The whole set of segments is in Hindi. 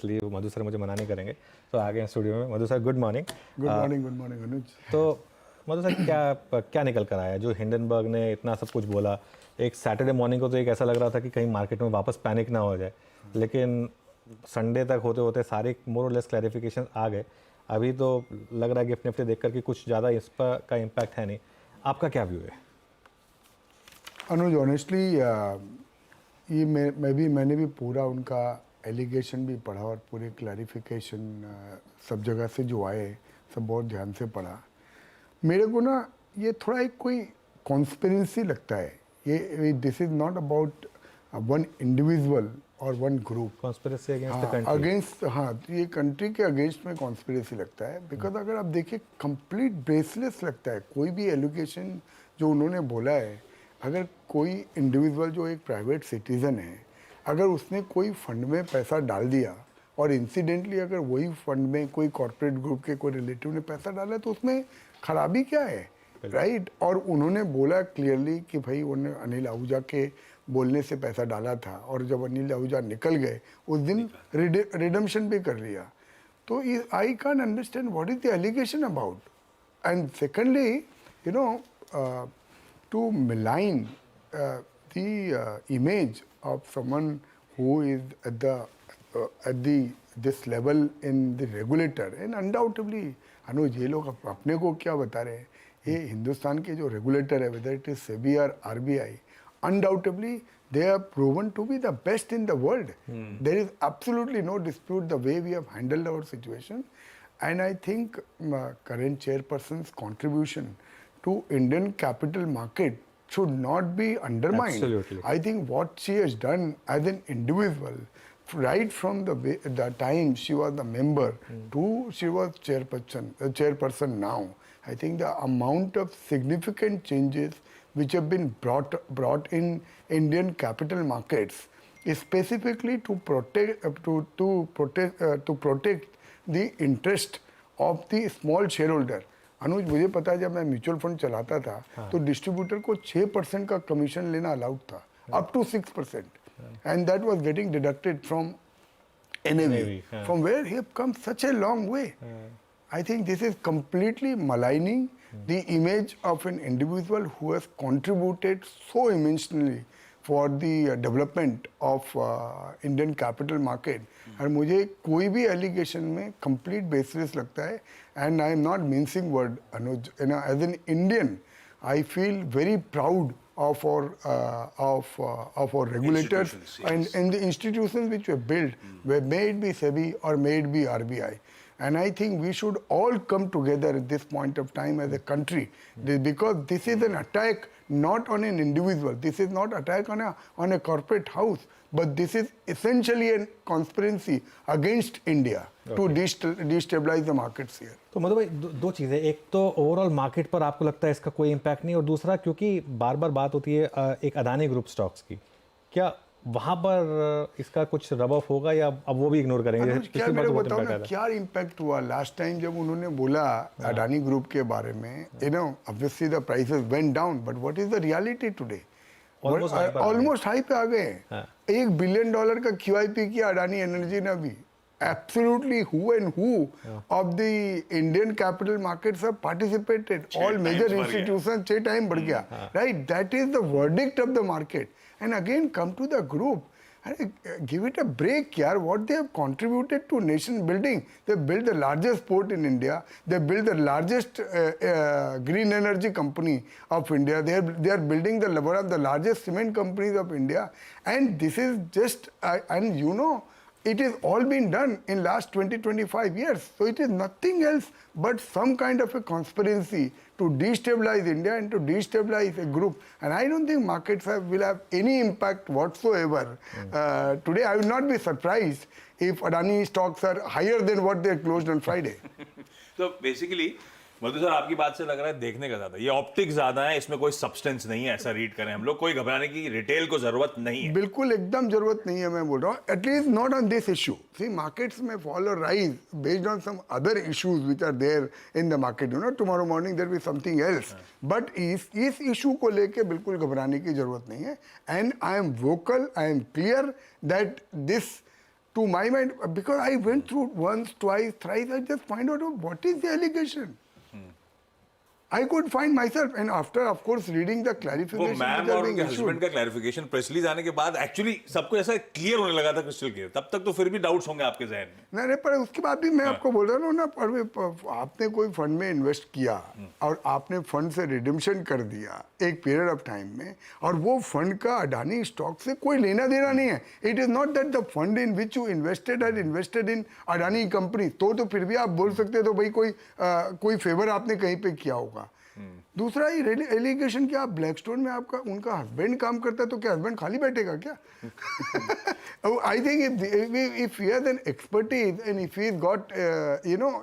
ऑब्वियसली मधु सर मुझे मना नहीं करेंगे, तो आ गए स्टूडियो में। Madhu sir good morning. Good morning Anuj. तो मधु सर क्या निकल कर आया जो हिंडनबर्ग ने इतना सब कुछ बोला? एक सैटरडे मॉर्निंग को तो एक ऐसा लग रहा था कि कहीं मार्केट में वापस पैनिक ना हो जाए, लेकिन संडे तक होते होते सारे मोर और लेस क्लैरिफिकेशन आ गए। अभी तो लग रहा है गिफ्ट निफ्टी देख करके कुछ ज़्यादा इस पर का इम्पैक्ट है नहीं। आपका क्या व्यू है? अनुज ऑनेस्टली ये मैंने भी पूरा उनका एलिगेशन भी पढ़ा और पूरे क्लैरिफिकेशन सब जगह से जो आए सब बहुत ध्यान से पढ़ा। मेरे को ना ये थोड़ा एक कोई कॉन्स्पिरेंसी लगता है। ये this is not about one individual और one group. Conspiracy against the country. Against, हाँ, ये कंट्री के अगेंस्ट में कॉन्स्पिरेसी लगता है। बिकॉज अगर आप देखिए कंप्लीट बेसलेस लगता है कोई भी एलोकेशन जो उन्होंने बोला है। अगर कोई इंडिविजुअल जो एक प्राइवेट सिटीज़न है, अगर उसने कोई फंड में पैसा डाल दिया और इंसिडेंटली अगर वही फंड में कोई कॉर्पोरेट ग्रुप के कोई रिलेटिव ने पैसा डाला तो उसमें खराबी क्या है, राइट? और उन्होंने बोला क्लियरली कि भाई उन्होंने अनिल आहूजा के बोलने से पैसा डाला था और जब अनिल आहूजा निकल गए उस दिन रिडम्पशन भी कर लिया। तो I can understand what is the allegation about. And secondly you know to malign the image of someone who is at this level in the regulator, and undoubtedly अनुज ये लोग अपने को क्या बता रहे हैं, ये हिंदुस्तान के जो रेगुलेटर है whether it is SEBI or RBI, undoubtedly they are proven to be the best in the world. There is absolutely no dispute the way we have handled our situation, and I think current chairperson's contribution to Indian capital market should not be undermined. Absolutely. I think what she has done as an individual, right from the time she was the member to she was chairperson now, I think the amount of significant changes which have been brought in Indian capital markets, specifically to protect the interest of the small shareholder. अनुज मुझे पता है जब मैं म्यूचुअल फंड चलाता था तो डिस्ट्रीब्यूटर को 6% का कमीशन लेना अलाउड था, up to 6%, and that was getting deducted from NAV, from where he have come such a long way. I think this is completely maligning the image of an individual who has contributed so immensely for the development of Indian capital market. और मुझे कोई भी एलिगेशन में कंप्लीट बेसलेस लगता है, and I am not mincing word Anuj. As an Indian I feel very proud of our regulators and the institutions which were built, may it be SEBI or may it be RBI. And I think we should all come together at this point of time as a country, because this is an attack not on an individual, this is not attack on a corporate house, but this is essentially a conspiracy against India to destabilize the markets here. तो मधु भाई दो चीज़ें, एक तो ओवरऑल मार्केट पर आपको लगता है इसका कोई इम्पैक्ट नहीं, और दूसरा क्योंकि बार बार बात होती है एक अदानी ग्रुप स्टॉक्स की, क्या वहाँ पर इसका कुछ रब ऑफ होगा या अब वो भी इग्नोर करेंगे? क्या मेरे को बताओ ना क्या इम्पैक्ट हुआ लास्ट टाइम जब उन्होंने बोला अडानी ग्रुप के बारे में, you know obviously the prices went down, but what is the reality today? Almost high पे आ गए. $1 बिलियन का QIP किया अडानी एनर्जी ने अभी. Absolutely, who and who of the Indian capital markets have participated? All major institutions, 6 times बढ़ गया, right? That is the verdict of the market. And again, come to the group. Give it a break, yaar. What they have contributed to nation building? They built the largest port in India. They built the largest green energy company of India. They are building one of the largest cement companies of India. And this is just, and you know, it is all been done in last 20-25 years. So it is nothing else but some kind of a conspiracy to destabilize India and to destabilize a group. And I don't think markets will have any impact whatsoever. Today I will not be surprised if Adani stocks are higher than what they closed on Friday. So basically, Madhu sir आपकी बात से लग रहा है देखने का ज्यादा, ये ऑप्टिक्स ज्यादा है, इसमें कोई सब्सटेंस नहीं है, ऐसा रीड करें हम लोग. कोई घबराने की रिटेल को जरूरत नहीं है. बिल्कुल एकदम जरूरत नहीं है, मैं बोल रहा हूँ. At least not on this issue. See markets में फॉल और rise based on some other issues which are there in the market. You know tomorrow morning there be something else, but इस इशू को लेके बिल्कुल घबराने की जरूरत नहीं है. And I am vocal, I am clear that this to my mind, because I went through once, twice, thrice, I just find out what is the allegation. I could find myself, and after, of course, reading the वो clarification मैम which are और being उनके issued. हस्बैंड का क्लैरिफिकेशन प्रेस रिलीज आने के बाद एक्चुअली सबको ऐसा क्लियर होने लगा था, क्रिस्टल क्लियर। तब तक तो फिर भी डाउट्स होंगे आपके जहन में। नहीं, पर उसके बाद भी मैं आपको बोल रहा हूँ ना, पर आपने कोई फंड में इन्वेस्ट किया और आपने फंड से रिडिम्पशन कर दिया एक पीरियड ऑफ टाइम में, और वो फंड का अडानी स्टॉक से कोई लेना देना नहीं है। It is not that the fund in which you invested are invested in Adani company, तो फिर भी आप बोल सकते तो भाई कोई फेवर आपने कहीं पे किया होगा। दूसरा ही एलिगेशन क्या, ब्लैकस्टोन में आपका उनका हस्बैंड काम करता है, तो क्या हस्बैंड खाली बैठेगा क्या? I think if he has an expertise and if he's got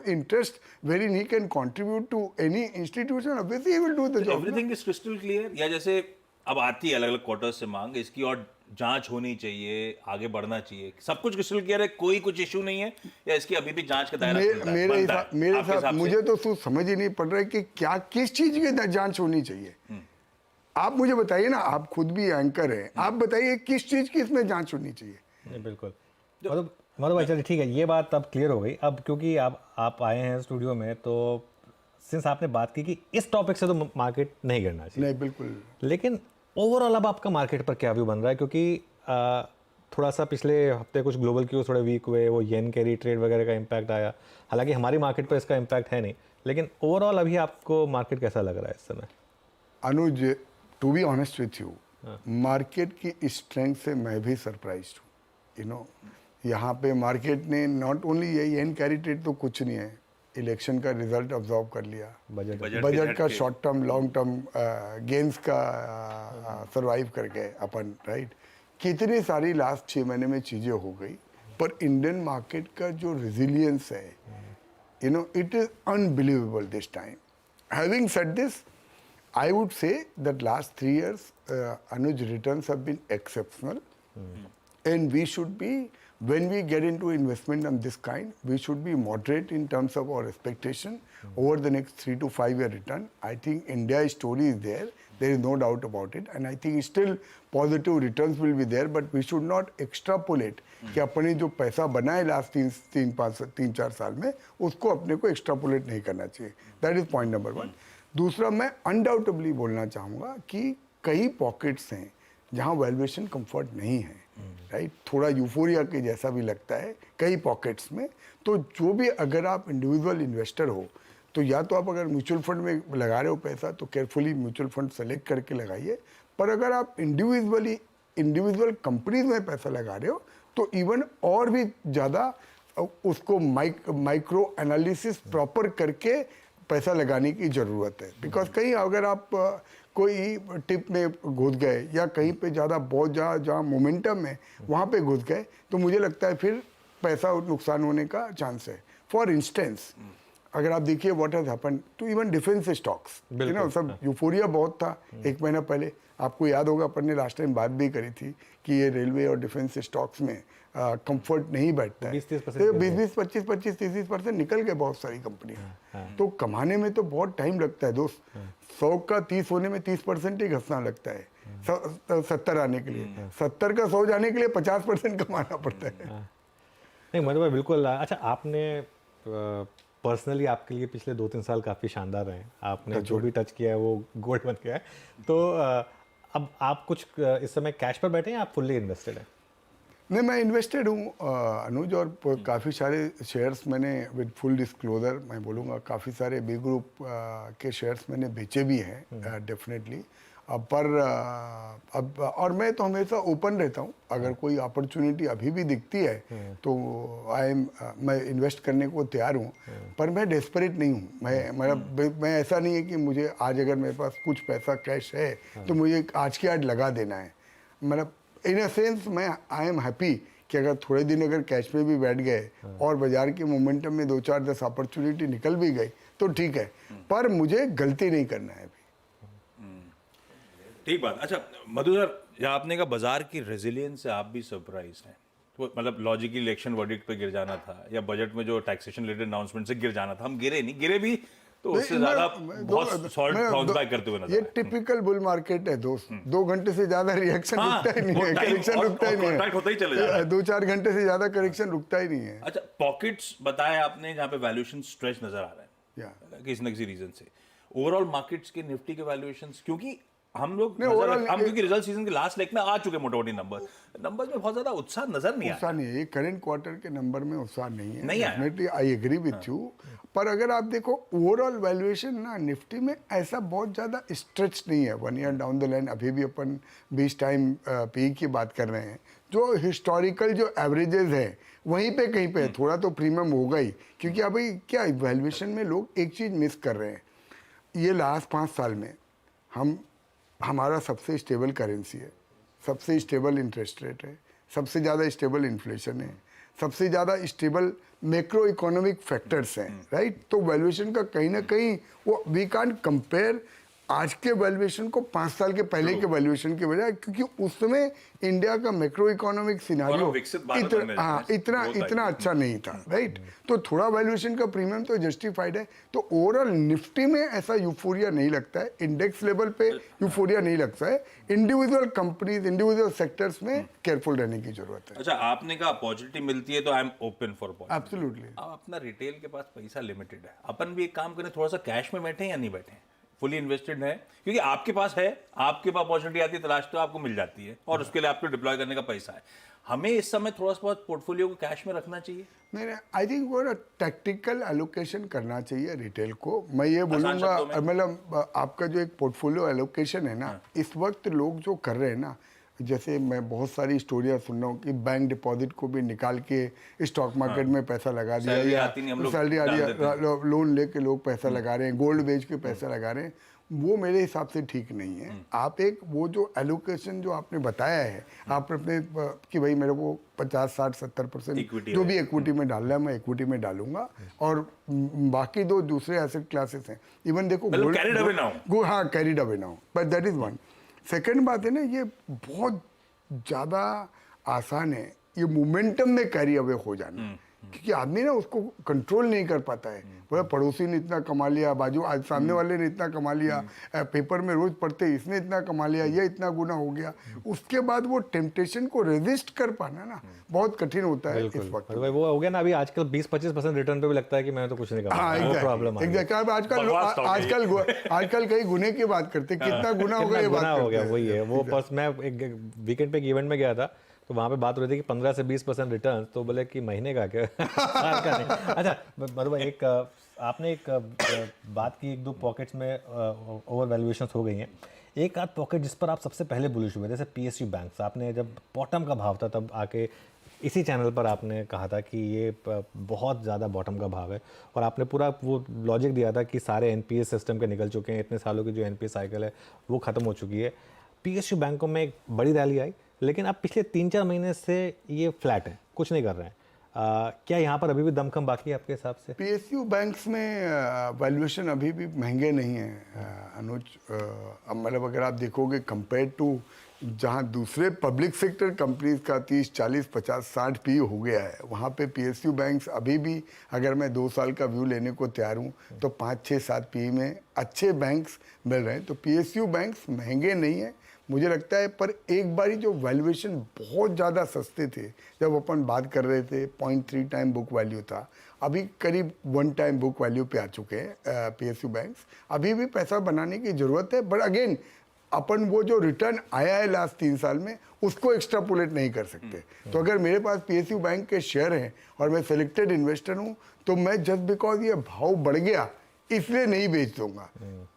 interest wherein he can contribute to any institution, obviously he will do the job. Everything is crystal clear, या जैसे अब आती है अलग अलग क्वार्टर्स से मांग, इसकी और जांच होनी चाहिए, आगे बढ़ना चाहिए, सब कुछ क्रिस्टल क्लियर है, कोई कुछ इशू नहीं है, या इसकी अभी भी जांच का दायरा खुलता है, मेरे बनता है? हिसाब मेरे आपके हिसाब हिसाब से? मुझे तो समझ ही नहीं पड़ रहा है कि क्या किस चीज की जांच होनी चाहिए। आप मुझे बताइए ना, आप खुद भी एंकर हैं, आप बताइए किस चीज की इसमें जांच होनी चाहिए। नहीं बिल्कुल, मतलब भाई चलिए ठीक है, ये बात अब क्लियर हो गई। अब क्योंकि आप आए हैं स्टूडियो में, तो सिंस आपने बात की कि इस टॉपिक से तो मार्केट नहीं गिरना चाहिए, नहीं बिल्कुल, लेकिन ओवरऑल अब आपका मार्केट पर क्या व्यू बन रहा है? क्योंकि थोड़ा सा पिछले हफ्ते कुछ ग्लोबल क्यूज थोड़े वीक हुए, वो येन कैरी ट्रेड वगैरह का इम्पैक्ट आया। हालांकि हमारी मार्केट पर इसका इम्पैक्ट है नहीं, लेकिन ओवरऑल अभी आपको मार्केट कैसा लग रहा है इस समय? Anuj, to be honest with you, market की स्ट्रेंथ से मैं भी सरप्राइज हूँ। यहाँ पे मार्केट ने नॉट ओनली ये एन कैरी ट्रेड तो कुछ नहीं है, इलेक्शन का रिजल्ट ऑब्जर्व कर लिया, बजट का short term long term gains का सरवाइव कर गए अपन, राइट। कितनी सारी लास्ट 6 महीने में चीज़ें हो गई, पर इंडियन मार्केट का जो रेजिलियंस है, it is unbelievable this time. Having said this, I would say that last 3 years, Anuj, returns have been exceptional, and we should be, when we get into investment of this kind, we should be moderate in terms of our expectation over the next 3 to 5 year return. I think India's story is there is no doubt about it, and I think still positive returns will be there, but we should not extrapolate कि अपने जो पैसा बना है लास्ट 3-4 साल में, उसको अपने को एक्स्ट्रापोलेट नहीं करना चाहिए। That is point number 1। दूसरा, मैं अनडाउटेबली बोलना चाहूँगा कि कई पॉकेट्स हैं जहाँ वैल्यूएशन कंफर्ट नहीं है, राइट। थोड़ा यूफोरिया के जैसा भी लगता है कई पॉकेट्स में। तो जो भी, अगर आप इंडिविजुअल इन्वेस्टर हो, तो या तो आप अगर म्यूचुअल फंड में लगा रहे हो पैसा, तो केयरफुली म्यूचुअल फंड सेलेक्ट करके लगाइए। पर अगर आप इंडिविजुअल कंपनीज में पैसा लगा रहे हो, तो इवन और भी ज़्यादा उसको माइक्रो एनालिसिस प्रॉपर करके पैसा लगाने की ज़रूरत है। बिकॉज कहीं अगर आप कोई टिप में घुस गए, या कहीं पे ज़्यादा बहुत जहाँ मोमेंटम है वहाँ पे घुस गए, तो मुझे लगता है फिर पैसा नुकसान होने का चांस है। फॉर इंस्टेंस, अगर आप देखिए what has happened to even defence stocks, सब यूफोरिया बहुत था 1 महीना पहले। आपको याद होगा, अपन ने लास्ट टाइम बात भी करी थी कि ये रेलवे और डिफेंस स्टॉक्स में कंफर्ट नहीं बैठता है। 20-25, 30-30% निकल गए बहुत सारी कंपनियां। तो कमाने में तो बहुत टाइम लगता है दोस्त। 100 का 30 होने में 30% ही घसना लगता है 70 आने के लिए। 70 का 100 जाने के लिए 50% कमाना पड़ता है। नहीं मतलब बिल्कुल। अच्छा, आपने पर्सनली आपके लिए पिछले 2-3 साल काफ़ी शानदार रहे हैं। आपने जो भी टच किया है वो गोल्ड बन गया है। तो अब आप कुछ इस समय कैश पर बैठे हैं, आप फुल्ली इन्वेस्टेड हैं? नहीं, मैं इन्वेस्टेड हूँ अनुज, और काफ़ी सारे शेयर्स मैंने विद फुल डिस्क्लोजर मैं बोलूँगा, काफ़ी सारे बी ग्रुप के शेयर्स मैंने बेचे भी हैं डेफिनेटली। अब और मैं तो हमेशा ओपन रहता हूँ। अगर कोई अपॉर्चुनिटी अभी भी दिखती है तो मैं इन्वेस्ट करने को तैयार हूँ, पर मैं डेस्परेट नहीं हूँ। मैं ऐसा नहीं है कि मुझे आज अगर मेरे पास कुछ पैसा कैश है तो मुझे आज के आज लगा देना है। मतलब इन अ सेंस मैं आई एम हैप्पी कि अगर थोड़े दिन अगर कैश में भी बैठ गए और बाजार के मोमेंटम में 2-4-10 अपॉर्चुनिटी निकल भी गई तो ठीक है, पर मुझे गलती नहीं करना है अभी। ठीक बात। अच्छा मधु सर, जहाँ आपने कहा बाजार की रेजिलियंस से आप भी सरप्राइज हैं, तो मतलब लॉजिकली इलेक्शन वर्डिक्ट पे गिर जाना था, या बजट में जो टैक्सेशन रिलेटेड अनाउंसमेंट से गिर जाना था, हम गिरे नहीं, गिरे भी तो उससे ज्यादा बहुत शॉर्ट बाउंस बैक करते हुए नजर ये आए। टिपिकल बुल मार्केट है दोस्त, 2 घंटे से ज्यादा रिएक्शन हाँ, रुकता ही नहीं वो है, time करेक्शन और रुकता ही नहीं contract होता ही चले जा रहा है, है। 2-4 घंटे से ज्यादा करेक्शन रुकता ही नहीं है। अच्छा, पॉकेट्स बताया आपने जहाँ पे वैल्यूएशन स्ट्रेच नजर आ रहा है या किसी न किसी रीजन से। ओवरऑल मार्केट्स के निफ्टी के वैल्यूएशंस, क्योंकि हम लोग नहीं, overall हम क्योंकि रिजल्ट सीजन के लास्ट लेग में आ चुके मोटे मोटे नंबर्स में बहुत ज्यादा उत्साह नजर नहीं उत्साह आया। नहीं है, ये करंट क्वार्टर के नंबर में उत्साह नहीं है, नहीं आया। Definitely I agree with you. पर अगर आप देखो ओवरऑल वैल्यूएशन ना निफ्टी में ऐसा बहुत ज़्यादा स्ट्रेच नहीं है 1 ईयर डाउन द लाइन। अभी भी अपन 20 टाइम पी की बात कर रहे हैं, जो हिस्टोरिकल जो एवरेजेस है वहीं पे कहीं पे है। थोड़ा तो प्रीमियम होगा ही, क्योंकि अभी क्या वैल्यूएशन में लोग एक चीज़ मिस कर रहे हैं। ये लास्ट 5 साल में हमारा सबसे स्टेबल करेंसी है, सबसे स्टेबल इंटरेस्ट रेट है, सबसे ज़्यादा स्टेबल इन्फ्लेशन है, सबसे ज़्यादा स्टेबल मैक्रो इकोनॉमिक फैक्टर्स हैं, राइट। तो वैल्यूएशन का कहीं ना कहीं वो वी कांट कंपेयर आज के वैल्यूएशन को 5 साल के पहले के वैल्यूएशन के बजाय, क्योंकि उस समय इंडिया का मैक्रो इकोनॉमिक सिनारियो विकसित भारत बनने जा रहा है। इतना अच्छा नहीं था, राइट। तो थोड़ा वैल्यूएशन का प्रीमियम तो जस्टिफाइड है। तो ओवरऑल निफ्टी में ऐसा यूफोरिया नहीं लगता है, इंडेक्स लेवल पे यूफोरिया नहीं लगता है। इंडिविजुअल कंपनीज, इंडिविजुअल सेक्टर्स में केयरफुल रहने की जरूरत है। अच्छा, आपने कहा अपॉर्चुनिटी मिलती है तो I am open for opportunity. Absolutely. अब अपना रिटेल के पास पैसा लिमिटेड है, अपन भी एक काम करें, थोड़ा सा कैश में बैठे या नहीं बैठे, फुली इन्वेस्टेड है, क्योंकि आपके पास है, आपके पास अपॉर्चुनिटी आती है, तलाश तो आपको मिल जाती है और उसके लिए आपको डिप्लॉय करने का पैसा है। हमें इस समय थोड़ा सा बहुत पोर्टफोलियो को कैश में रखना चाहिए। नहीं, आई थिंक वो टैक्टिकल एलोकेशन करना चाहिए रिटेल को। मैं ये बोलूँगा, मतलब आपका जो एक पोर्टफोलियो एलोकेशन है ना, इस वक्त लोग जो कर रहे हैं ना, जैसे मैं बहुत सारी स्टोरियाँ सुन रहा हूँ कि बैंक डिपॉजिट को भी निकाल के स्टॉक मार्केट में पैसा लगा दिया, सैलरी या आती नहीं, हम लोग सैलरी आ डाल रही देते है, लोन लेके लोग पैसा लगा रहे हैं, गोल्ड बेच के पैसा लगा रहे हैं। वो मेरे हिसाब से ठीक नहीं है। आप एक वो जो एलोकेशन जो आपने बताया है, आप अपने कि भाई मेरे को 50-60-70% जो भी इक्विटी में डालना है मैं इक्विटी में डालूंगा, और बाकी दो दूसरे एसेट क्लासेस हैं। इवन देखो मतलब carried away ना हो। हाँ, कैरिड अवे ना हो, but that is one. Second बात है ना, ये बहुत ज़्यादा आसान है ये मोमेंटम में कैरी अवे हो जाना, क्योंकि आदमी ना उसको कंट्रोल नहीं कर पाता है। बोला पड़ोसी ने इतना कमा लिया, बाजू आज सामने वाले ने इतना कमा लिया, पेपर में रोज पढ़ते इसने इतना कमा लिया, ये इतना गुना हो गया। उसके बाद वो टेम्पटेशन को रेजिस्ट कर पाना ना बहुत कठिन होता है इस वक्त। भाई वो हो गया ना, अभी आजकल 20-25% रिटर्न पे भी लगता है कि मैंने तो कुछ नहीं कहा। हाँ, वो प्रॉब्लम है। आजकल कई गुने की बात करते, कितना गुना होगा ये बात गुना हो गया, करते वही है हैं। वो। बस मैं एक वीकेंड पे एक इवेंट में गया था, तो वहाँ पे बात हो रही थी कि 15 से 20% रिटर्न, तो बोले कि महीने का क्या साल का नहीं। अच्छा मतलब एक आपने एक बात की, 1-2 पॉकेट्स में ओवर वैल्यूएशंस हो गई हैं। एक आध पॉकेट जिस पर आप सबसे पहले बुलिश हुए, जैसे PSU बैंक्स, आपने जब बॉटम का भाव था तब आके इसी चैनल पर आपने कहा था कि ये बहुत ज़्यादा बॉटम का भाव है, और आपने पूरा वो लॉजिक दिया था कि सारे NPA सिस्टम के निकल चुके हैं, इतने सालों की जो NPA साइकिल है वो ख़त्म हो चुकी है। PSU बैंकों में एक बड़ी रैली आई, लेकिन अब पिछले 3-4 महीने से ये फ्लैट है, कुछ नहीं कर रहे हैं। क्या यहाँ पर अभी भी दमखम बाकी है आपके हिसाब से? PSU बैंक्स में वैल्यूएशन अभी भी महंगे नहीं है अनुज। अब मतलब अगर आप देखोगे कंपेयर टू जहाँ दूसरे पब्लिक सेक्टर कंपनीज का 30, 40, 50, 60 पी हो गया है, वहाँ पे PSU बैंक्स अभी भी, अगर मैं 2 साल का व्यू लेने को तैयार हूँ तो 5, 6, 7 पी में अच्छे बैंक्स मिल रहे हैं। तो PSU बैंक्स महंगे नहीं है मुझे लगता है। पर एक बारी जो वैल्यूएशन बहुत ज़्यादा सस्ते थे, जब अपन बात कर रहे थे 0.3 टाइम बुक वैल्यू था, अभी करीब 1 टाइम बुक वैल्यू पे आ चुके हैं PSU बैंक्स। अभी भी पैसा बनाने की ज़रूरत है, बट अगेन अपन वो जो रिटर्न आया है लास्ट 3 साल में उसको एक्स्ट्रापोलेट नहीं कर सकते। तो अगर मेरे पास PSU बैंक के शेयर हैं और मैं सिलेक्टेड इन्वेस्टर हूँ, तो मैं जस्ट बिकॉज ये भाव बढ़ गया इसलिए नहीं बेच दूंगा,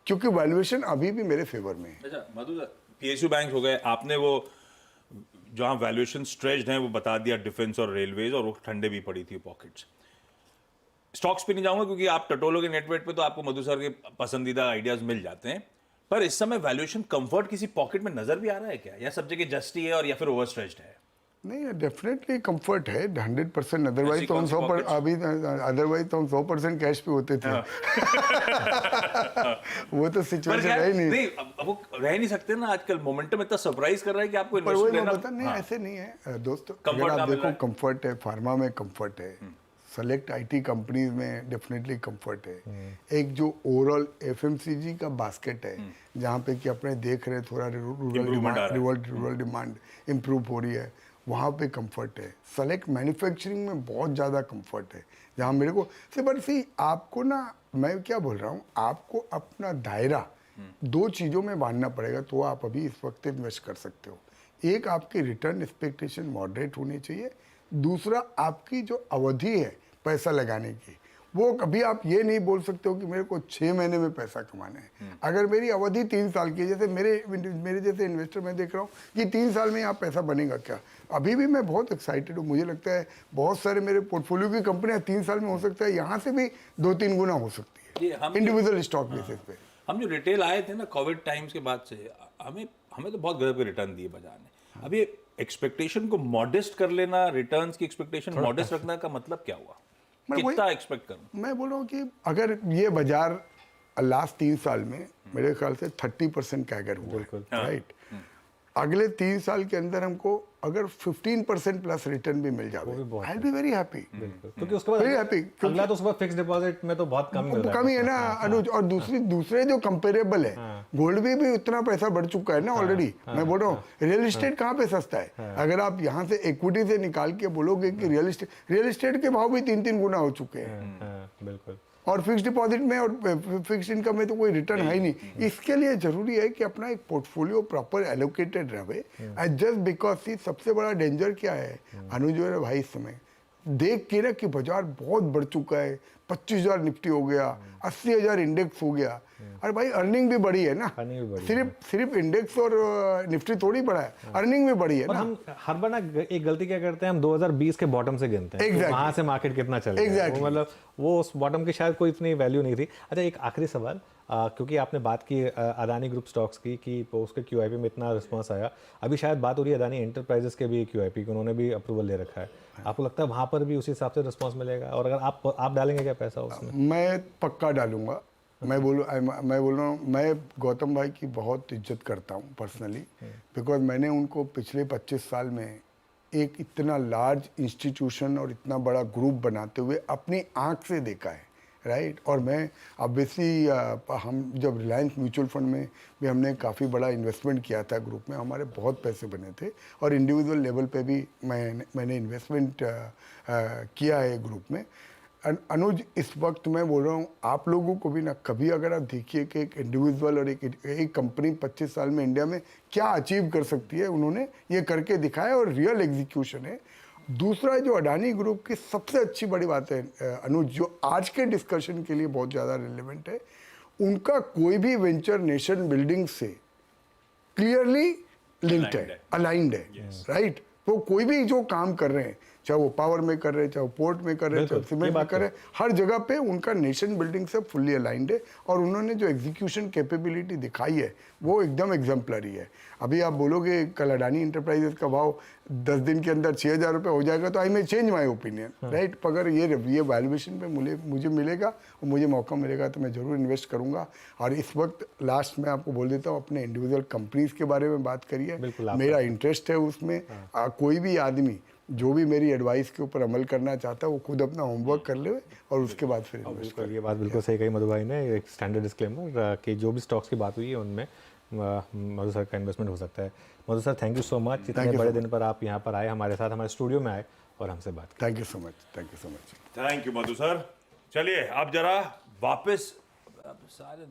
क्योंकि वैल्यूएशन अभी भी मेरे फेवर में है। अच्छा मधु सर, PSU बैंक हो गए, आपने वो जहां वैल्यूएशन स्ट्रेच्ड है वो बता दिया, डिफेंस और रेलवेज, और वो ठंडे भी पड़ी थी पॉकेट्स। स्टॉक्स पे नहीं जाऊंगा क्योंकि आप टटोलोगे नेटवेट पे तो आपको मधु सर के पसंदीदा आइडियाज मिल जाते हैं। पर इस समय वैल्यूएशन कंफर्ट किसी पॉकेट में नजर भी आ रहा है क्या, या सब जगह जस्ट ही है और या फिर ओवर स्ट्रेच्ड है? नहीं, डेफिनेटली कंफर्ट है 100%। अदरवाइज तो हम 100% कैश पे होते थे। वो तो सिचुएशन है ही नहीं। अब वो रह नहीं सकते ना, आजकल मोमेंटम इतना सरप्राइज कर रहा है कि आपको पर वही इन्वेस्ट मैं करना। बता नहीं, ऐसे नहीं है दोस्तों। Comfort अगर आप ना मिल देखो रहा है। कंफर्ट है, फार्मा में कंफर्ट है, सेलेक्ट आईटी कंपनीज में डेफिनेटली कंफर्ट है। एक जो ओवरऑल एफएमसीजी का बास्केट है जहाँ पे कि अपने देख रहे हैं थोड़ा रूरल डिमांड इम्प्रूव हो रही है, वहाँ पे कंफर्ट है। सेलेक्ट मैन्युफैक्चरिंग में बहुत ज़्यादा कंफर्ट है जहाँ मेरे को सी आपको ना, मैं क्या बोल रहा हूँ, आपको अपना दायरा दो चीज़ों में बांधना पड़ेगा तो आप अभी इस वक्त इन्वेस्ट कर सकते हो। एक आपकी रिटर्न एक्सपेक्टेशन मॉडरेट होनी चाहिए, दूसरा आपकी जो अवधि है पैसा लगाने की, वो कभी आप ये नहीं बोल सकते हो कि मेरे को 6 महीने में पैसा कमाना है। अगर मेरी अवधि 3 साल की है, जैसे मेरे जैसे इन्वेस्टर मैं देख रहा हूँ कि 3 साल में यहाँ पैसा बनेगा क्या, अभी भी मैं बहुत एक्साइटेड हूँ। मुझे लगता है बहुत सारे मेरे पोर्टफोलियो की कंपनियाँ 3 साल में हो सकता है, यहाँ से भी 2-3 गुना हो सकती है इंडिविजुअल स्टॉक बेसिस पे। हम जो रिटेल आए थे ना कोविड टाइम्स के बाद से, हमें तो बहुत गजब के रिटर्न दिए बाजार ने। अभी एक्सपेक्टेशन को मॉडेस्ट कर लेना, रिटर्न्स की एक्सपेक्टेशन मॉडेस्ट रखना का मतलब क्या हुआ? कितना एक्सपेक्ट करूं? मैं बोल रहा हूँ कि अगर ये बाजार लास्ट 3 साल में मेरे ख्याल से 30% कैगर हुआ है, राइट। अगले 3 साल के अंदर हमको अगर 15% प्लस रिटर्न भी मिल जाए, आई बी वेरी हैप्पी, क्योंकि उसके बाद वेरी हैप्पी। अगला तो उसके फिक्स डिपॉजिट में तो बहुत कम मिल रहा है। कमी है ना अनुज, और दूसरे जो कंपेरेबल है, गोल्ड भी उतना पैसा बढ़ चुका है ना ऑलरेडी। मैं बोल रहा हूँ रियल एस्टेट कहाँ पे सस्ता है। अगर आप यहाँ से इक्विटी से निकाल के बोलोगे कि रियल एस्टेट के भाव भी 3-3 गुना हो चुके हैं, बिल्कुल। और फिक्स डिपॉजिट में और फिक्स इनकम में तो कोई रिटर्न है ही नहीं। इसके लिए जरूरी है कि अपना एक पोर्टफोलियो प्रॉपर एलोकेटेड रहे। एंड जस्ट बिकॉज सी सबसे बड़ा डेंजर क्या है अनुज और भाई, इस समय देख के ना कि बाजार बहुत बढ़ चुका है, 25,000 निफ्टी हो गया, 80,000 इंडेक्स हो गया। अरे भाई अर्निंग भी बढ़ी है ना, सिर्फ इंडेक्स और निफ्टी थोड़ी बढ़ा है, अर्निंग भी बढ़ी है ना। हम हर बार ना एक गलती क्या करते हैं, हम 2020 के बॉटम से गिनते हैं। Exactly. वहां से मार्केट कितना चल रहा है, मतलब वो उस बॉटम की शायद कोई इतनी वैल्यू नहीं थी। अच्छा, एक आखिरी सवाल, क्योंकि आपने बात की अदानी ग्रुप स्टॉक्स की कि उसके क्यूआईपी में इतना रिस्पांस आया, अभी शायद बात हो रही है अदानी एंटरप्राइजेस के भी क्यूआईपी की, उन्होंने भी अप्रूवल ले रखा है। आपको लगता है वहां पर भी उसी हिसाब से रिस्पांस मिलेगा? और अगर आप डालेंगे क्या पैसा उसमें? मैं पक्का डालूंगा। मैं बोल रहा हूँ, मैं गौतम भाई की बहुत इज्जत करता हूँ पर्सनली, बिकॉज मैंने उनको पिछले 25 साल में एक इतना लार्ज इंस्टीट्यूशन और इतना बड़ा ग्रुप बनाते हुए अपनी आंख से देखा है, राइट। और मैं ऑब्वियसली हम जब रिलायंस म्यूचुअल फंड में भी हमने काफ़ी बड़ा इन्वेस्टमेंट किया था ग्रुप में, हमारे बहुत पैसे बने थे, और इंडिविजुअल लेवल पे भी मैंने इन्वेस्टमेंट किया है ग्रुप में। अनुज, इस वक्त मैं बोल रहा हूँ आप लोगों को भी ना, कभी अगर आप देखिए कि एक इंडिविजुअल और एक कंपनी 25 साल में इंडिया में क्या अचीव कर सकती है, उन्होंने ये करके दिखाया और रियल एग्जीक्यूशन है। दूसरा जो अडानी ग्रुप की सबसे अच्छी बड़ी बात है अनुज, जो आज के डिस्कशन के लिए बहुत ज़्यादा रिलेवेंट है, उनका कोई भी वेंचर नेशन बिल्डिंग से क्लियरली लिंक्ड है, अलाइंड है, राइट। तो कोई भी जो काम कर रहे हैं, चाहे वो पावर में कर रहे हैं, चाहे वो पोर्ट में कर रहे हैं, चाहे सीमेंट में कर रहे हैं, हर जगह पे उनका नेशन बिल्डिंग से फुल्ली अलाइंड है। और उन्होंने जो एग्जीक्यूशन कैपेबिलिटी दिखाई है वो एकदम एग्जाम्पलरी है। अभी आप बोलोगे कल अडानी इंटरप्राइजेस का भाव 10 दिन के अंदर 6,000 रुपये हो जाएगा तो I may change my opinion, right. अगर ये वैल्यूएशन पे मुझे मिलेगा और मुझे मौका मिलेगा तो मैं ज़रूर इन्वेस्ट करूँगा। और इस वक्त लास्ट में आपको बोल देता हूँ, अपने इंडिविजुअल कंपनीज़ के बारे में बात करिए, मेरा इंटरेस्ट है उसमें। कोई भी आदमी जो भी मेरी एडवाइस के ऊपर अमल करना चाहता है वो खुद अपना होमवर्क कर ले और उसके बाद फिर इन्वेस्ट कर। ये बात बिल्कुल सही कही मधु भाई ने, एक स्टैंडर्ड डिस्क्लेमर कि जो भी स्टॉक्स की बात हुई है उनमें मधु सर का इन्वेस्टमेंट हो सकता है। Madhu sir, thank you so much, इतने बड़े दिन पर आप यहाँ पर आए, हमारे साथ हमारे स्टूडियो में आए और हमसे बात की। Thank you so much, thank you so much. Thank you Madhu sir. चलिए अब जरा वापस सारे